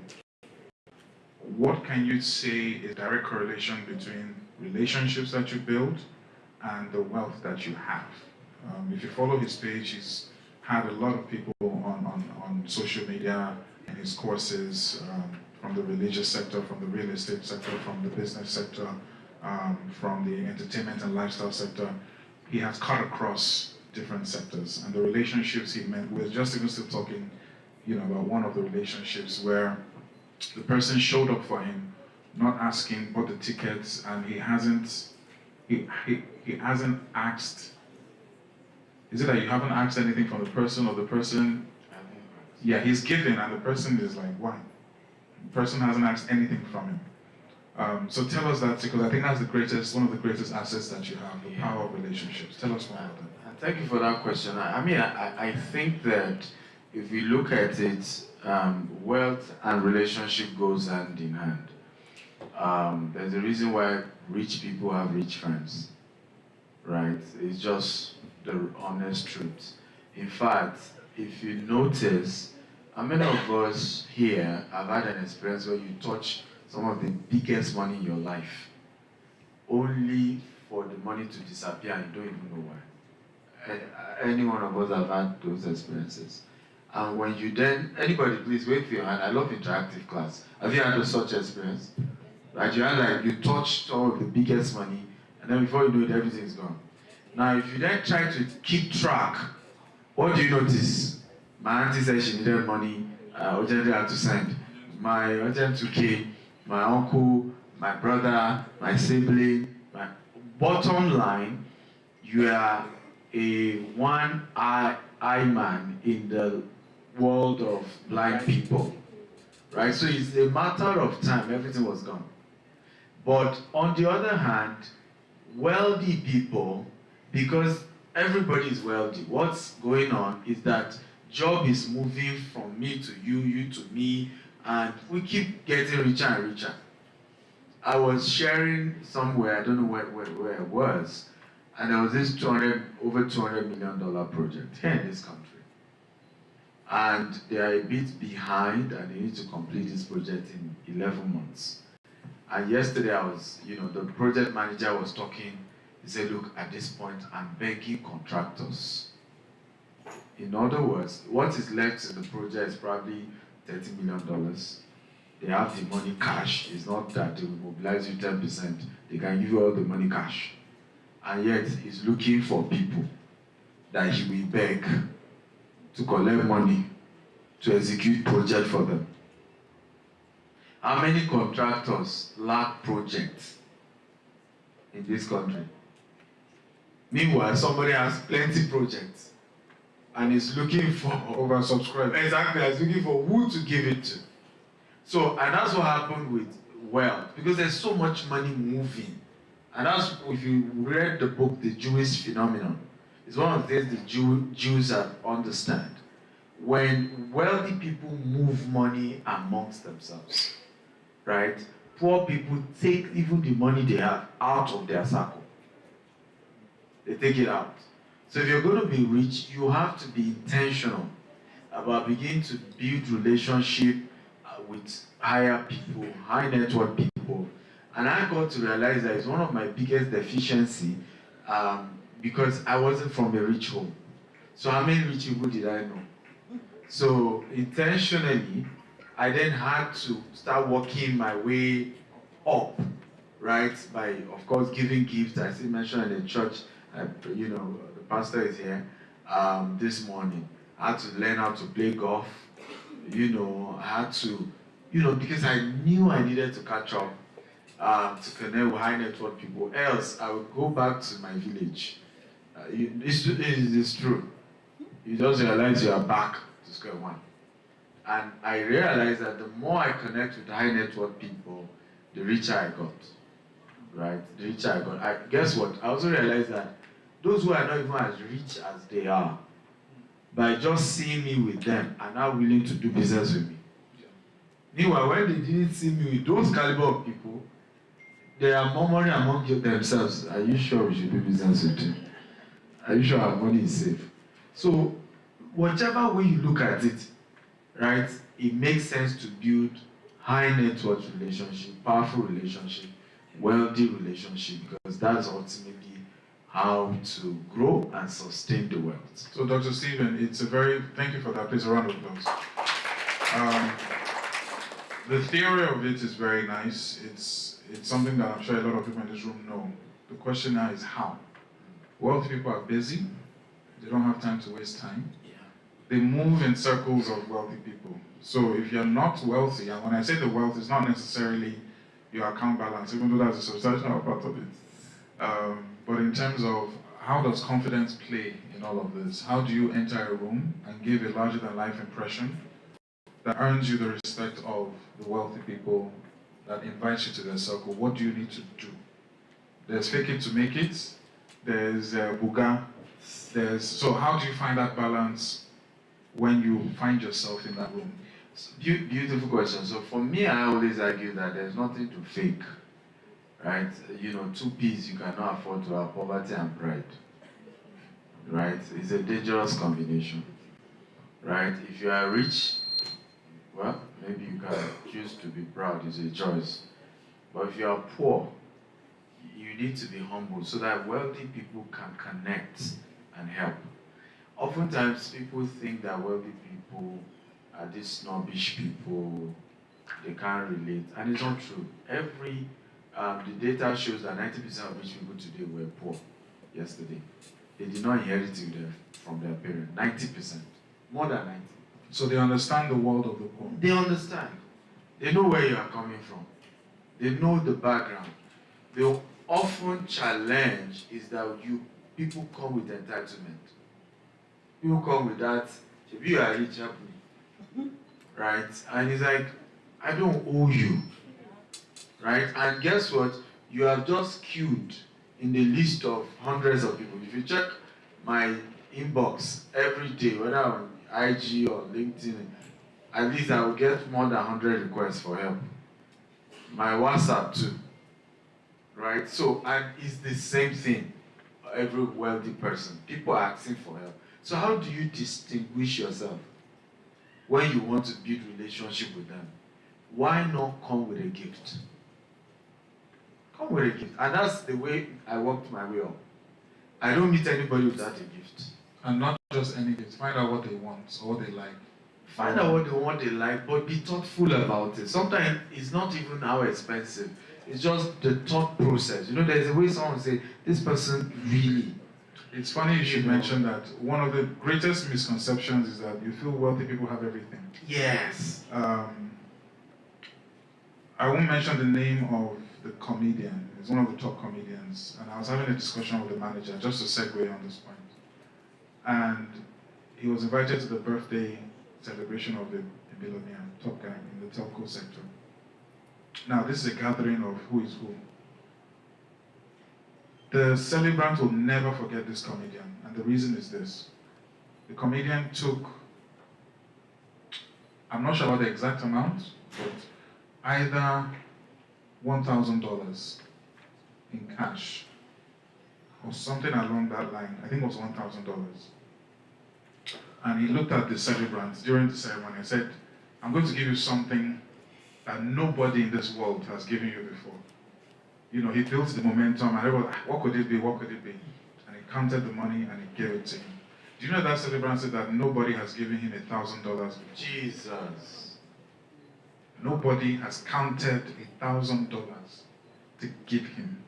what can you say is direct correlation between relationships that you build and the wealth that you have? If you follow his page, he's had a lot of people on social media and his courses, from the religious sector, from the real estate sector, from the business sector, from the entertainment and lifestyle sector. He has cut across different sectors, and the relationships he met, we're just even still talking, about one of the relationships where the person showed up for him, not asking, bought the tickets, and he hasn't asked. Is it that you haven't asked anything from the person, or the person? Yeah, he's given, and the person is like, why? The person hasn't asked anything from him. So tell us that, because I think that's one of the greatest assets that you have, the power of relationships. Tell us more about that. Thank you for that question. I think that if we look at it, wealth and relationship goes hand in hand. There's a reason why rich people have rich friends, right? It's just the honest truth. In fact, if you notice, many of us here have had an experience where you touch some of the biggest money in your life, only for the money to disappear and you don't even know why. Any one of us have had those experiences. And when you then, anybody please wait for your hand. I love interactive class. Have you had such experience? Right, you had like, you touched all of the biggest money, and then before you know it, everything's gone. Now, if you then try to keep track, what do you notice? My auntie said she needed money, urgently had to send. My urgent 2K, my uncle, my brother, my sibling, my bottom line, you are a one-eye man in the world of blind people, right? So it's a matter of time, everything was gone. But on the other hand, wealthy people, because everybody is wealthy, what's going on is that job is moving from me to you, you to me, and we keep getting richer and richer. I was sharing somewhere, I don't know where it was, and there was this over $200 million project here in this country. And they are a bit behind, and they need to complete this project in 11 months. And yesterday I was, the project manager was talking. He said, look, at this point, I'm begging contractors. In other words, what is left in the project is probably $30 million. They have the money cash. It's not that they will mobilize you 10%. They can give you all the money cash. And yet, he's looking for people that he will beg to collect money to execute project for them. How many contractors lack projects in this country? Meanwhile, somebody has plenty projects and is looking for oversubscribed. Exactly, is looking for who to give it to. So, and that's what happened with wealth, because there's so much money moving. And that's, if you read the book, The Jewish Phenomenon, it's one of the things the Jews have understand. When wealthy people move money amongst themselves, right? Poor people take even the money they have out of their circle. They take it out. So if you're going to be rich, you have to be intentional about beginning to build relationship with higher people, high net worth people. And I got to realize that it's one of my biggest deficiency because I wasn't from a rich home. So how many rich people did I know? So intentionally, I then had to start working my way up, right? By, of course, giving gifts. I still mentioned in the church, the pastor is here this morning. I had to learn how to play golf. I had to, because I knew I needed to catch up to connect with high net worth people. Else, I would go back to my village. It's true. You just realize you are back to square one. And I realized that the more I connect with high net worth people, the richer I got. Right? The richer I got. Guess what? I also realized that those who are not even as rich as they are, by just seeing me with them, are now willing to do business with me. Meanwhile, when they didn't see me with those caliber of people, they are murmuring among themselves, are you sure we should do business with you? Are you sure our money is safe? So, whichever way you look at it, right, it makes sense to build high net worth relationship, powerful relationship, wealthy relationship, because that's ultimately how to grow and sustain the wealth. So Dr. Stephen, thank you for that, please a round of applause. The theory of it is very nice. It's something that I'm sure a lot of people in this room know. The question now is how? Wealthy people are busy. They don't have time to waste time. Yeah. They move in circles of wealthy people. So if you're not wealthy, and when I say the wealth, it's not necessarily your account balance, even though that's a substantial part of it. But in terms of how does confidence play in all of this? How do you enter a room and give a larger-than-life impression that earns you the respect of the wealthy people, that invites you to their circle? What do you need to do? There's fake it to make it. There's buga. So how do you find that balance when you find yourself in that room? Beautiful question. So for me, I always argue that there's nothing to fake, right? Two P's you cannot afford to have: poverty and pride, right? It's a dangerous combination, right? If you are rich, well, maybe you can choose to be proud, it's a choice. But if you are poor, you need to be humble so that wealthy people can connect and help. Oftentimes, people think that wealthy people are these snobbish people, they can't relate, and it's not true. The data shows that 90% of rich people today were poor yesterday. They did not inherit it from their parents. 90%, more than 90. So they understand the world of the poor. They understand. They know where you are coming from. They know the background. The often challenge is that people come with entitlement. People come with that, if you are rich, help me. Right? And it's like, I don't owe you. Right? And guess what? You have just queued in the list of hundreds of people. If you check my inbox every day, whether on IG or LinkedIn, at least I will get more than 100 requests for help. My WhatsApp too. Right? So, and it's the same thing. Every wealthy person, people are asking for help. So how do you distinguish yourself when you want to build relationship with them? Why not come with a gift? Come with a gift. And that's the way I worked my way up. I don't meet anybody without a gift. And not just any gift. Find out what they want or what they like. Find out what they want, they like, but be thoughtful about it. Sometimes it's not even how expensive. It's just the thought process. You know, there's a way someone say, this person really. It's funny you should mention that. One of the greatest misconceptions is that you feel wealthy people have everything. Yes. I won't mention the name of the comedian. He's one of the top comedians. And I was having a discussion with the manager, just to segue on this point. And he was invited to the birthday celebration of the billionaire, top guy in the telco sector. Now, this is a gathering of who is who. The celebrant will never forget this comedian, and the reason is this. The comedian took, I'm not sure about the exact amount, but either $1,000 in cash or something along that line. I think it was $1,000. And he looked at the celebrant during the ceremony and said, I'm going to give you something that nobody in this world has given you before. You know, he built the momentum and everyone, what could it be, what could it be? And he counted the money and he gave it to him. Do you know that celebrant said that nobody has given him $1,000 before? Jesus. Nobody has counted $1,000 to give him.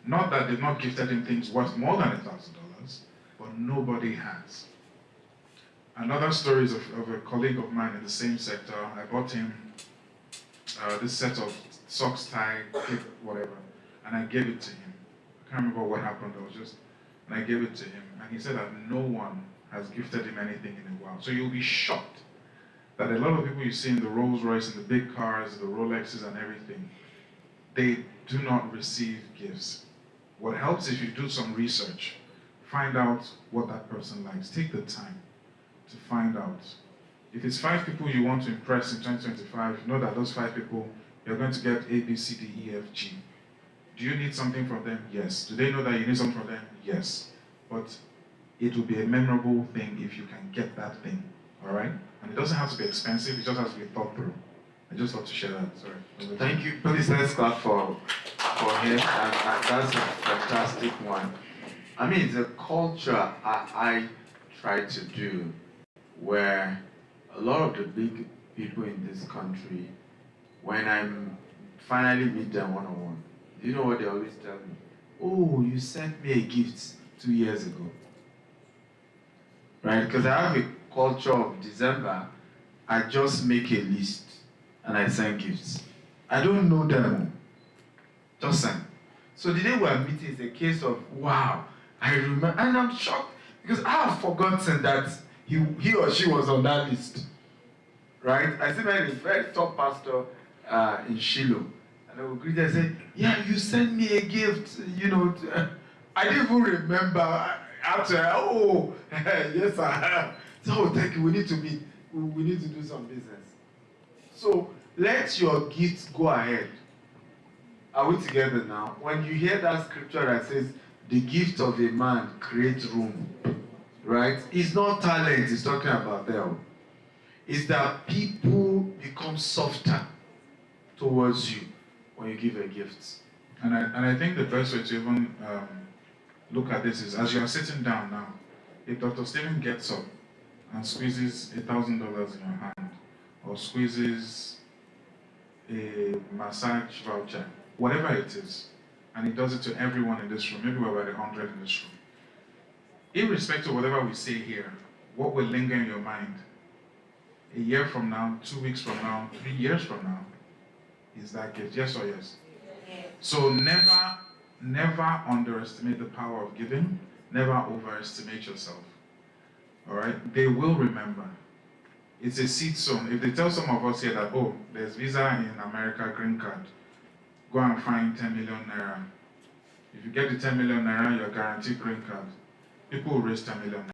Not that they've not gifted him things worth more than $1,000, but nobody has. Another story is of a colleague of mine in the same sector. I bought him this set of socks, tie, clip, whatever, and I gave it to him. I can't remember what happened. And I gave it to him, and he said that no one has gifted him anything in a while. So you'll be shocked that a lot of people you see in the Rolls Royce and the big cars, the Rolexes and everything, they do not receive gifts. What helps if you do some research, find out what that person likes. Take the time to find out. If it's 5 people you want to impress in 2025, know that those 5 people, you're going to get A, B, C, D, E, F, G. Do you need something from them? Yes. Do they know that you need something from them? Yes. But it will be a memorable thing if you can get that thing, all right? And it doesn't have to be expensive, it just has to be thought through. I just thought to share that, sorry. Thank you. Please let's clap for him. And that's a fantastic one. I mean, it's a culture I try to do where a lot of the big people in this country, when I finally meet them one-on-one, you know what they always tell me? Oh, you sent me a gift 2 years ago. Right? Because I have a culture of December, I just make a list and I send gifts. I don't know them. Just send. So the day we are meeting is a case of, wow, I remember, and I'm shocked because I have forgotten that he or she was on that list. Right? I see a very top pastor in Shiloh. And I will greet her and say, yeah, you sent me a gift, you know. I didn't even remember. After, yes, I have. So, thank you. We need to meet. We need to do some business. So, let your gifts go ahead. Are we together now? When you hear that scripture that says, the gift of a man creates room, right? It's not talent it's talking about there. It's that people become softer towards you when you give a gift. And I think the best way to even look at this is, as you are sitting down now, if Dr. Stephen gets up and squeezes $1,000 in your hand, or squeezes a massage voucher, whatever it is, and he does it to everyone in this room, maybe we're about 100 in this room, irrespective of whatever we say here, what will linger in your mind a year from now, 2 weeks from now, 3 years from now, is that gift, yes or yes? So never underestimate the power of giving, never overestimate yourself, all right? They will remember. It's a seed sown. If they tell some of us here that, oh, there's visa in America, green card, go and find 10 million naira. If you get the 10 million naira, you're guaranteed green card. People will raise 10 million naira.